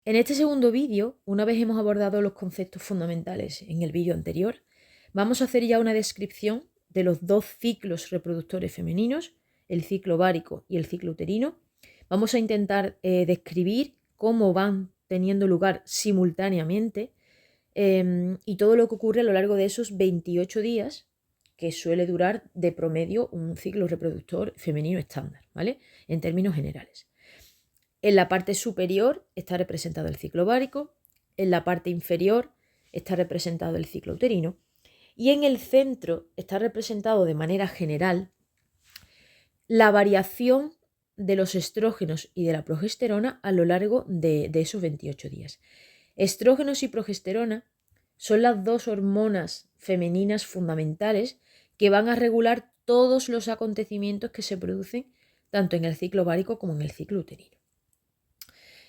En este segundo vídeo, una vez hemos abordado los conceptos fundamentales en el vídeo anterior, vamos a hacer ya una descripción de los dos ciclos reproductores femeninos, el ciclo ovárico y el ciclo uterino. Vamos a intentar describir cómo van teniendo lugar simultáneamente y todo lo que ocurre a lo largo de esos 28 días que suele durar de promedio un ciclo reproductor femenino estándar, ¿vale? En términos generales. En la parte superior está representado el ciclo ovárico, en la parte inferior está representado el ciclo uterino y en el centro está representado de manera general la variación de los estrógenos y de la progesterona a lo largo de esos 28 días. Estrógenos y progesterona son las dos hormonas femeninas fundamentales que van a regular todos los acontecimientos que se producen tanto en el ciclo ovárico como en el ciclo uterino.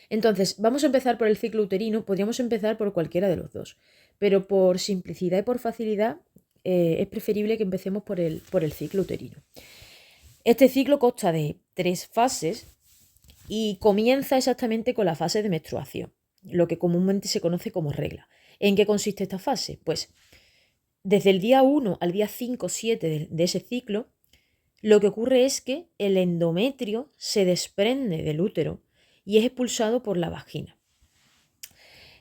Entonces, vamos a empezar por el ciclo uterino. Podríamos empezar por cualquiera de los dos, pero por simplicidad y por facilidad es preferible que empecemos por el ciclo uterino. Este ciclo consta de 3 fases y comienza exactamente con la fase de menstruación, lo que comúnmente se conoce como regla. ¿En qué consiste esta fase? Pues desde el día 1 al día 5 o 7 de ese ciclo, lo que ocurre es que el endometrio se desprende del útero y es expulsado por la vagina.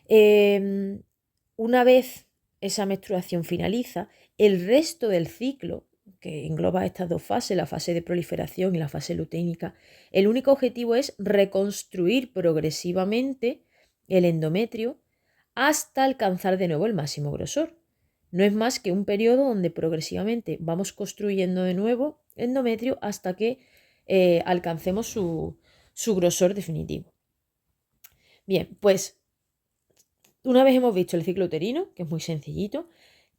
Una vez esa menstruación finaliza, el resto del ciclo, que engloba estas dos fases, la fase de proliferación y la fase lutéinica, el único objetivo es reconstruir progresivamente el endometrio hasta alcanzar de nuevo el máximo grosor. No es más que un periodo donde progresivamente vamos construyendo de nuevo endometrio hasta que alcancemos su grosor definitivo. Bien, pues una vez hemos visto el ciclo uterino, que es muy sencillito,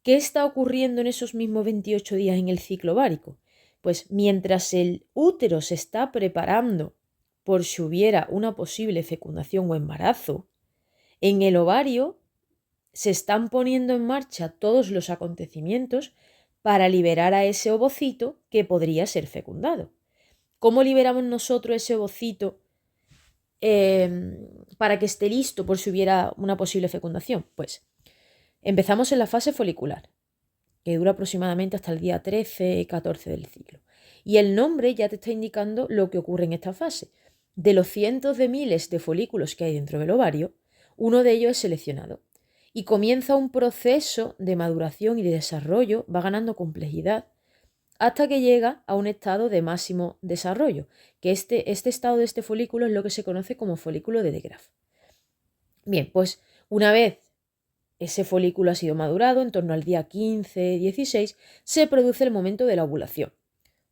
¿qué está ocurriendo en esos mismos 28 días en el ciclo ovárico? Pues mientras el útero se está preparando por si hubiera una posible fecundación o embarazo, en el ovario se están poniendo en marcha todos los acontecimientos para liberar a ese ovocito que podría ser fecundado. ¿Cómo liberamos nosotros ese ovocito para que esté listo por si hubiera una posible fecundación? Pues empezamos en la fase folicular, que dura aproximadamente hasta el día 13-14 del ciclo. Y el nombre ya te está indicando lo que ocurre en esta fase. De los cientos de miles de folículos que hay dentro del ovario, uno de ellos es seleccionado y comienza un proceso de maduración y de desarrollo, va ganando complejidad hasta que llega a un estado de máximo desarrollo, que este estado de este folículo es lo que se conoce como folículo de De Graaf. Bien, pues una vez ese folículo ha sido madurado, en torno al día 15-16, se produce el momento de la ovulación,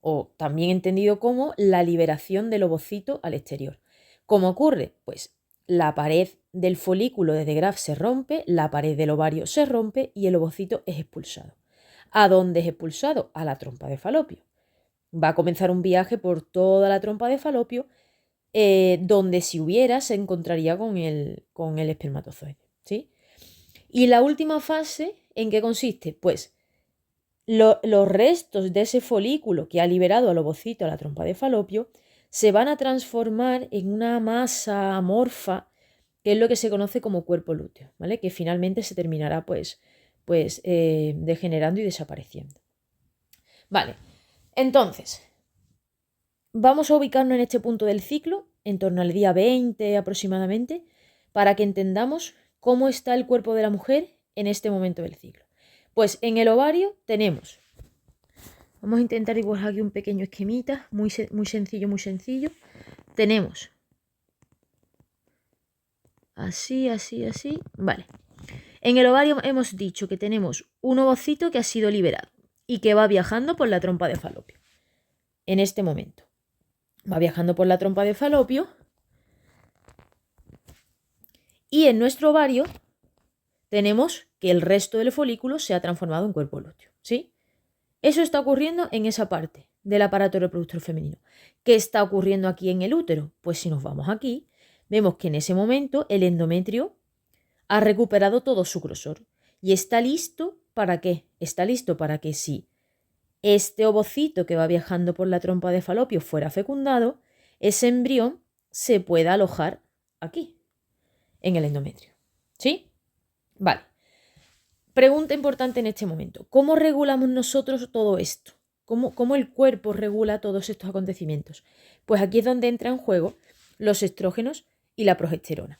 o también entendido como la liberación del ovocito al exterior. ¿Cómo ocurre? Pues la pared del folículo de De Graaf se rompe, la pared del ovario se rompe y el ovocito es expulsado. ¿A dónde es expulsado? A la trompa de falopio. Va a comenzar un viaje por toda la trompa de falopio, donde si hubiera se encontraría con el espermatozoide, ¿sí? Y la última fase, ¿en qué consiste? Pues los restos de ese folículo que ha liberado al ovocito a la trompa de falopio se van a transformar en una masa amorfa, que es lo que se conoce como cuerpo lúteo, ¿vale? Que finalmente se terminará degenerando y desapareciendo. Vale, entonces, vamos a ubicarnos en este punto del ciclo, en torno al día 20 aproximadamente, para que entendamos cómo está el cuerpo de la mujer en este momento del ciclo. Pues en el ovario tenemos, vamos a intentar dibujar aquí un pequeño esquemita, muy sencillo. Tenemos así, vale. En el ovario hemos dicho que tenemos un ovocito que ha sido liberado y que va viajando por la trompa de falopio. En este momento va viajando por la trompa de falopio y en nuestro ovario tenemos que el resto del folículo se ha transformado en cuerpo lúteo, ¿sí? Eso está ocurriendo en esa parte del aparato reproductor femenino. ¿Qué está ocurriendo aquí en el útero? Pues si nos vamos aquí, vemos que en ese momento el endometrio ha recuperado todo su grosor y está listo ¿para qué? Está listo para que si este ovocito que va viajando por la trompa de falopio fuera fecundado, ese embrión se pueda alojar aquí. en el endometrio. ¿Sí? Vale. Pregunta importante en este momento. ¿Cómo regulamos nosotros todo esto? ¿Cómo el cuerpo regula todos estos acontecimientos? Pues aquí es donde entra en juego los estrógenos y la progesterona.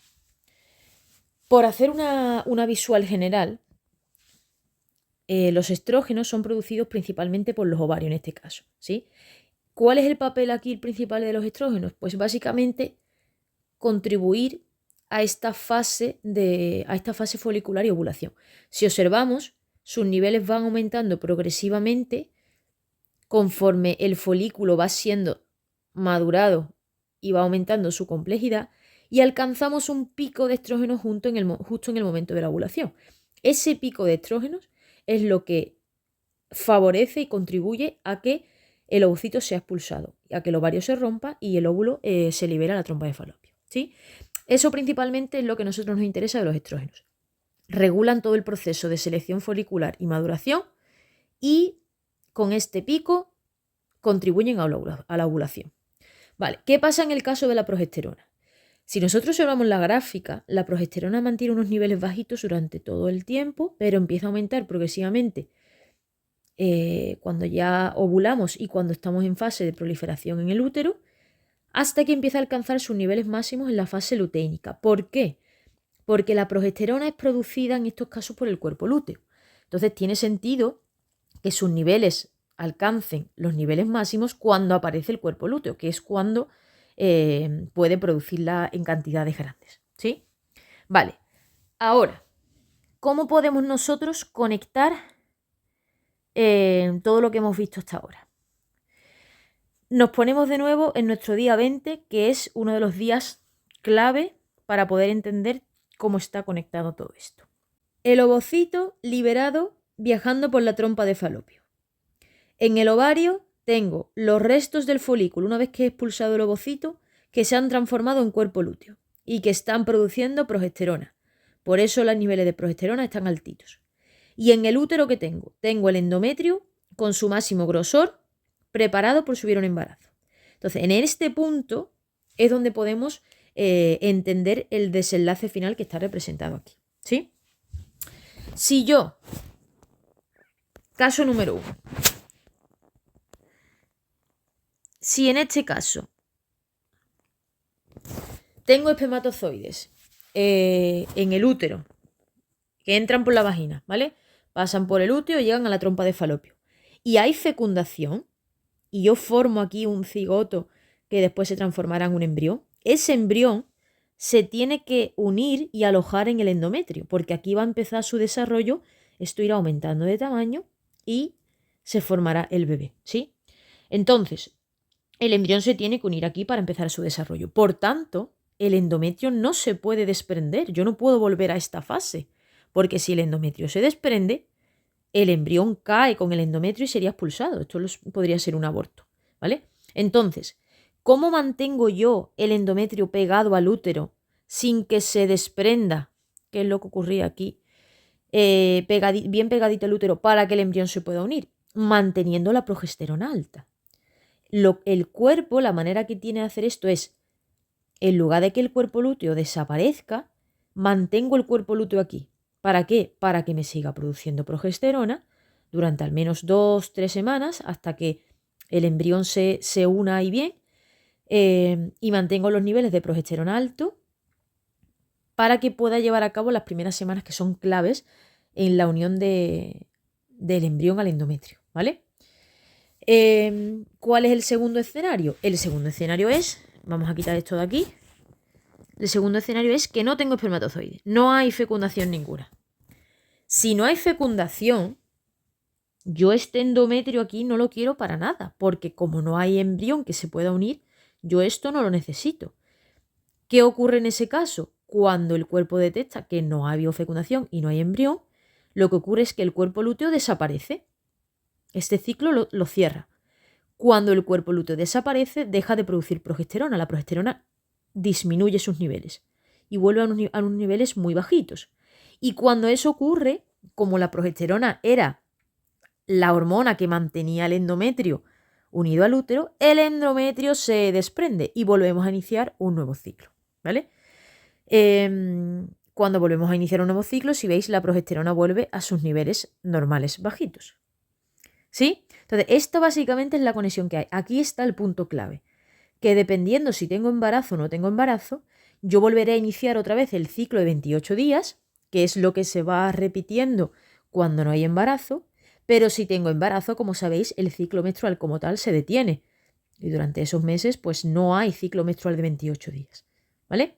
Por hacer una visual general, los estrógenos son producidos principalmente por los ovarios en este caso, ¿sí? ¿Cuál es el papel aquí principal de los estrógenos? Pues básicamente contribuir a esta fase folicular y ovulación. Si observamos, sus niveles van aumentando progresivamente conforme el folículo va siendo madurado y va aumentando su complejidad, y alcanzamos un pico de estrógenos justo en el momento de la ovulación. Ese pico de estrógenos es lo que favorece y contribuye a que el ovocito sea expulsado, a que el ovario se rompa y el óvulo se libera a la trompa de falopio, ¿sí? Eso principalmente es lo que a nosotros nos interesa de los estrógenos. Regulan todo el proceso de selección folicular y maduración y con este pico contribuyen a la ovulación. Vale, ¿qué pasa en el caso de la progesterona? Si nosotros observamos la gráfica, la progesterona mantiene unos niveles bajitos durante todo el tiempo, pero empieza a aumentar progresivamente cuando ya ovulamos y cuando estamos en fase de proliferación en el útero, hasta que empieza a alcanzar sus niveles máximos en la fase luteínica. ¿Por qué? Porque la progesterona es producida en estos casos por el cuerpo lúteo. Entonces tiene sentido que sus niveles alcancen los niveles máximos cuando aparece el cuerpo lúteo, que es cuando puede producirla en cantidades grandes, ¿sí? Vale, ahora, ¿cómo podemos nosotros conectar todo lo que hemos visto hasta ahora? Nos ponemos de nuevo en nuestro día 20, que es uno de los días clave para poder entender cómo está conectado todo esto. El ovocito liberado viajando por la trompa de falopio. En el ovario tengo los restos del folículo, una vez que he expulsado el ovocito, que se han transformado en cuerpo lúteo y que están produciendo progesterona. Por eso los niveles de progesterona están altitos. Y en el útero que tengo el endometrio con su máximo grosor preparado por subir un embarazo. Entonces, en este punto es donde podemos entender el desenlace final que está representado aquí, ¿sí? Si yo, caso número 1, si en este caso tengo espermatozoides en el útero que entran por la vagina, ¿vale? Pasan por el útero y llegan a la trompa de falopio. Y hay fecundación, y yo formo aquí un cigoto que después se transformará en un embrión. Ese embrión se tiene que unir y alojar en el endometrio, porque aquí va a empezar su desarrollo, esto irá aumentando de tamaño y se formará el bebé, ¿sí? Entonces, el embrión se tiene que unir aquí para empezar su desarrollo. Por tanto, el endometrio no se puede desprender. Yo no puedo volver a esta fase, porque si el endometrio se desprende, el embrión cae con el endometrio y sería expulsado. Esto podría ser un aborto, ¿vale? Entonces, ¿cómo mantengo yo el endometrio pegado al útero sin que se desprenda? ¿Qué es lo que ocurría aquí? Bien pegadito al útero para que el embrión se pueda unir, manteniendo la progesterona alta. El cuerpo, la manera que tiene de hacer esto es, en lugar de que el cuerpo lúteo desaparezca, mantengo el cuerpo lúteo aquí. ¿Para qué? Para que me siga produciendo progesterona durante al menos 2-3 semanas hasta que el embrión se una ahí bien y mantengo los niveles de progesterona alto para que pueda llevar a cabo las primeras semanas que son claves en la unión del embrión al endometrio, ¿vale? ¿Cuál es el segundo escenario? El segundo escenario es, vamos a quitar esto de aquí, el segundo escenario es que no tengo espermatozoides, no hay fecundación ninguna. Si no hay fecundación, yo este endometrio aquí no lo quiero para nada, porque como no hay embrión que se pueda unir, yo esto no lo necesito. ¿Qué ocurre en ese caso? Cuando el cuerpo detecta que no ha habido fecundación y no hay embrión, lo que ocurre es que el cuerpo lúteo desaparece. Este ciclo lo cierra. Cuando el cuerpo lúteo desaparece, deja de producir progesterona. La progesterona disminuye sus niveles y vuelve a unos niveles muy bajitos. Y cuando eso ocurre, como la progesterona era la hormona que mantenía el endometrio unido al útero, el endometrio se desprende y volvemos a iniciar un nuevo ciclo, ¿vale? cuando volvemos a iniciar un nuevo ciclo, si veis, la progesterona vuelve a sus niveles normales bajitos. ¿Sí? Entonces, esto básicamente es la conexión que hay. Aquí está el punto clave, que dependiendo si tengo embarazo o no tengo embarazo, yo volveré a iniciar otra vez el ciclo de 28 días, que es lo que se va repitiendo cuando no hay embarazo, pero si tengo embarazo, como sabéis, el ciclo menstrual como tal se detiene. Y durante esos meses, pues no hay ciclo menstrual de 28 días. ¿Vale?